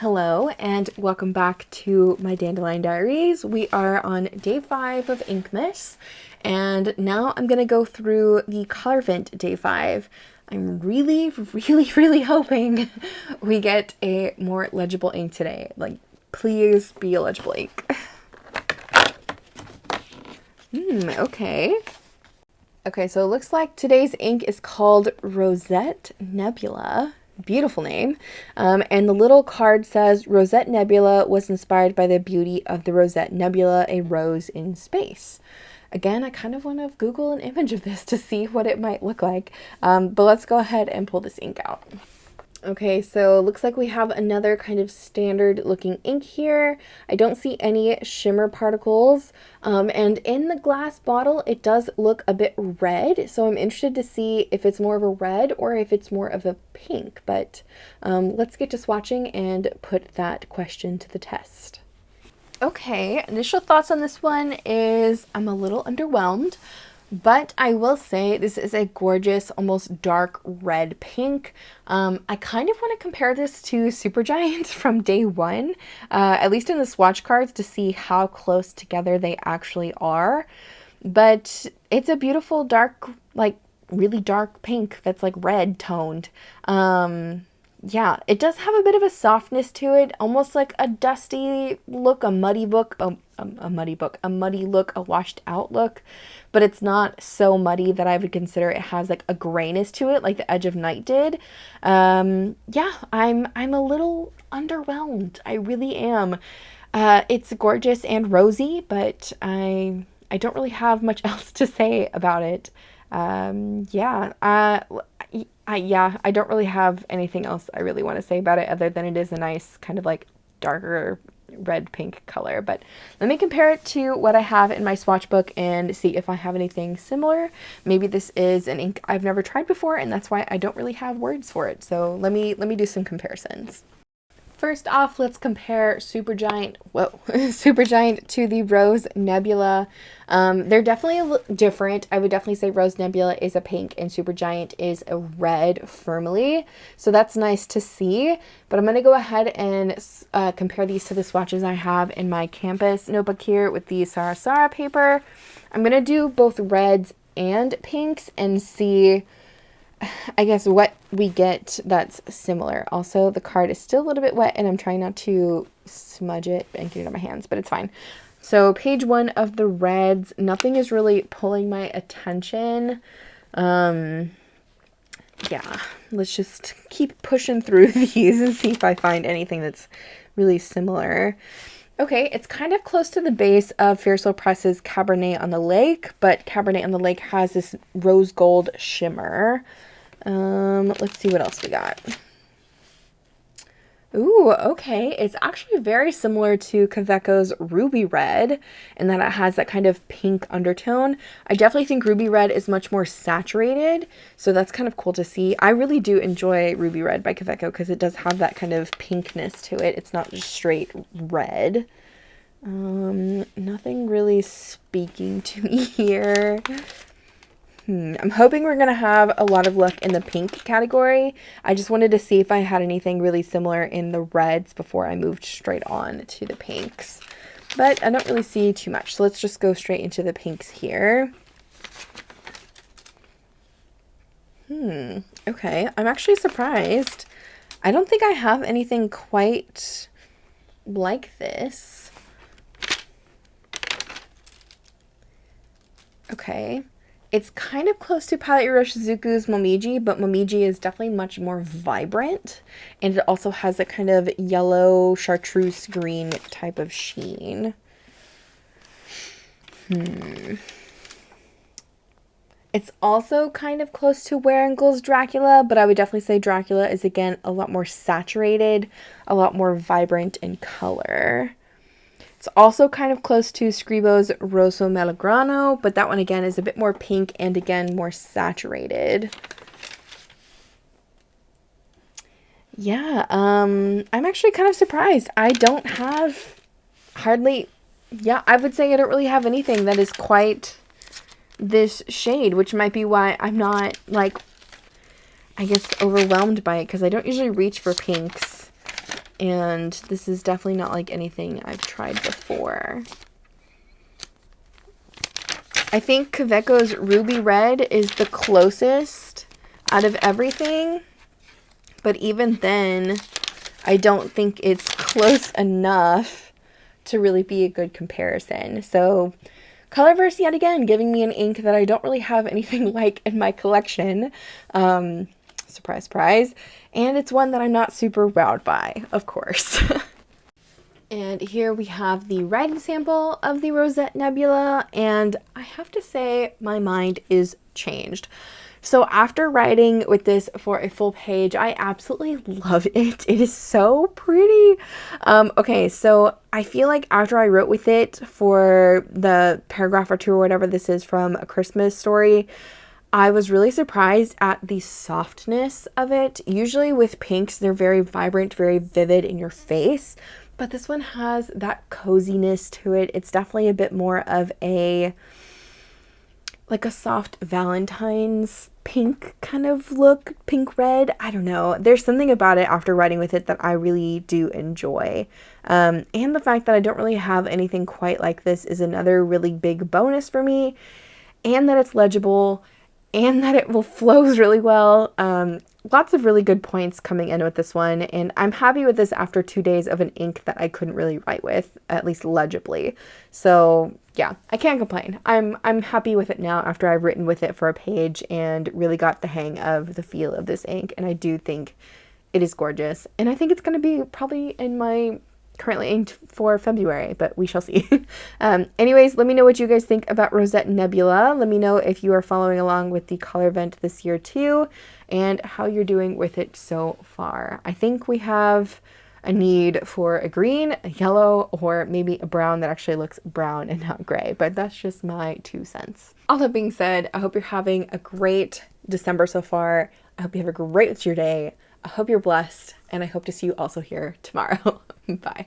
Hello and welcome back to my Dandelion Diaries. We are on day 5 of Inkmas, and now I'm going to go through the Colorvent day 5. I'm really hoping we get a more legible ink today. Like, please be a legible ink. Okay. Okay, so it looks like today's ink is called Rosette Nebula. Beautiful name. And the little card says, Rosette Nebula was inspired by the beauty of the Rosette Nebula, a rose in space. Again, I kind of want to Google an image of this to see what it might look like. But let's go ahead and pull this ink out. Okay, so it looks like we have another kind of standard looking ink here. I don't see any shimmer particles. And in the glass bottle, it does look a bit red. So I'm interested to see if it's more of a red or if it's more of a pink. But let's get to swatching and put that question to the test. Okay, initial thoughts on this one is I'm a little underwhelmed. But I will say this is a gorgeous, almost dark red pink. I kind of want to compare this to Supergiant from day 1, at least in the swatch cards, to see how close together they actually are. But it's a beautiful, dark, like really dark pink that's like red toned. Yeah, it does have a bit of a softness to it, almost like a dusty look, a muddy look, a washed out look, but it's not so muddy that I would consider it has like a grayness to it, like the Edge of Night did. Yeah, I'm a little underwhelmed. I really am. It's gorgeous and rosy, but I don't really have much else to say about it. Yeah, I don't really have anything else I really want to say about it other than it is a nice kind of like darker red pink color. But let me compare it to what I have in my swatch book and see if I have anything similar. Maybe this is an ink I've never tried before and that's why I don't really have words for it. So let me do some comparisons. First off, let's compare Supergiant to the Rose Nebula. They're definitely different. I would definitely say Rose Nebula is a pink and Supergiant is a red firmly. So that's nice to see. But I'm going to go ahead and compare these to the swatches I have in my campus notebook here with the Sarasara paper. I'm going to do both reds and pinks and see, I guess, what we get that's similar. Also, the card is still a little bit wet and I'm trying not to smudge it and get it on my hands, but it's fine. So page 1 of the reds, nothing is really pulling my attention. Yeah, let's just keep pushing through these and see if I find anything that's really similar. Okay, it's kind of close to the base of Fiercel Press's Cabernet on the Lake, but Cabernet on the Lake has this rose gold shimmer. Let's see what else we got. Ooh, okay. It's actually very similar to Kaveco's Ruby Red in that it has that kind of pink undertone. I definitely think Ruby Red is much more saturated, so that's kind of cool to see. I really do enjoy Ruby Red by Kaveco because it does have that kind of pinkness to it. It's not just straight red. Nothing really speaking to me here. I'm hoping we're going to have a lot of luck in the pink category. I just wanted to see if I had anything really similar in the reds before I moved straight on to the pinks. But I don't really see too much, so let's just go straight into the pinks here. Okay, I'm actually surprised. I don't think I have anything quite like this. Okay. It's kind of close to Palette Iroshizuku's 𝗦𝘃𝗽𝗍, but 𝗦𝘃𝗽𝗍 is definitely much more vibrant. And it also has a kind of yellow chartreuse green type of sheen. It's also kind of close to Waringel's Dracula, but I would definitely say Dracula is, again, a lot more saturated, a lot more vibrant in color. It's also kind of close to Scribo's Rosso Melagrano, but that one again is a bit more pink and again more saturated. Yeah, I'm actually kind of surprised. I don't have hardly, yeah, I would say I don't really have anything that is quite this shade, which might be why I'm not, like, I guess, overwhelmed by it, because I don't usually reach for pinks. and this is definitely not like anything I've tried before. I think Kaweco's Ruby Red is the closest out of everything, but even then, I don't think it's close enough to really be a good comparison. So Colorverse yet again giving me an ink that I don't really have anything like in my collection. Surprise, surprise. And it's one that I'm not super wowed by, of course. And here we have the writing sample of the Rosette Nebula, and I have to say my mind is changed. So after writing with this for a full page, I absolutely love it. It is so pretty. Okay, so I feel like after I wrote with it for the paragraph or two or whatever this is from A Christmas Story, I was really surprised at the softness of it. Usually with pinks, they're very vibrant, very vivid in your face, but this one has that coziness to it. It's definitely a bit more of a, like a soft Valentine's pink kind of look, pink red. I don't know. There's something about it after writing with it that I really do enjoy. And the fact that I don't really have anything quite like this is another really big bonus for me, and that it's legible, and that it flows really well. Lots of really good points coming in with this one, and I'm happy with this after 2 days of an ink that I couldn't really write with, at least legibly. So yeah, I can't complain. I'm happy with it now after I've written with it for a page and really got the hang of the feel of this ink, and I do think it is gorgeous. And I think it's going to be probably in my currently inked for February, but we shall see. Anyways, let me know what you guys think about Rosette Nebula. Let me know if you are following along with the Colorvent this year too, and how you're doing with it so far. I think we have a need for a green, a yellow, or maybe a brown that actually looks brown and not gray, but that's just my 2 cents. All that being said, I hope you're having a great December so far. I hope you have a great rest of your day. I hope you're blessed, and I hope to see you also here tomorrow. Bye.